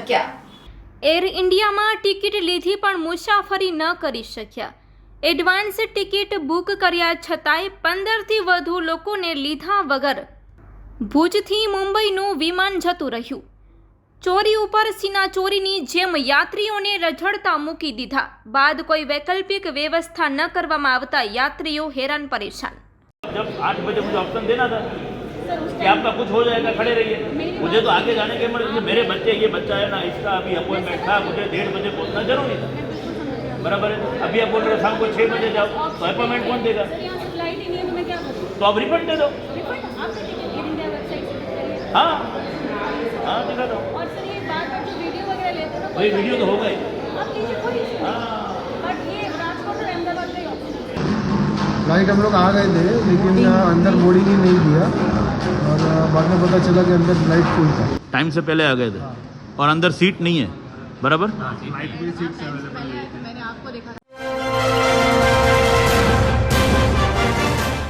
શક્યા। એર ઇન્ડિયામાં ટિકિટ લીધી પણ મુસાફરી ન કરી શક્યા। એડવાન્સ ટિકિટ બુક કર્યા છતાંય 15થી વધુ લોકોને લીધા વગર ભુજથી મુંબઈનું વિમાન જતું રહ્યું। ચોરી ઉપર સીના ચોરીની જેમ યાત્રીઓને રઝળતા મૂકી દીધા બાદ કોઈ વૈકલ્પિક વ્યવસ્થા ન કરવામાં આવતા યાત્રીઓ હેરાન પરેશાન। जब 8 बजे मुझे ऑप्शन देना था कि आपका कुछ हो जाएगा, खड़े रहिए। मुझे तो आगे जाने के मेरे बच्चे, ये बच्चा है ना, इसका अभी अपॉइंटमेंट था, मुझे 1:30 बजे पहुंचना जरूरी था, बराबर है। अभी आप बोल रहे हो शाम को 6 बजे जाओ, तो अपॉइंटमेंट कौन देगा? तो आप रिफंड दे दो। हाँ हाँ, दिखा दो। वही वीडियो तो होगा ही। फ्लाइट हम लोग आ गए थे, लेकिन अंदर बोर्डिंग ही नहीं दिया और बाद में पता चला कि अंदर फ्लाइट फुल था। टाइम से पहले आ गए थे और अंदर सीट नहीं है, बराबर। फ्लाइट में सीट्स अवेलेबल नहीं थी। मैंने आपको देखा।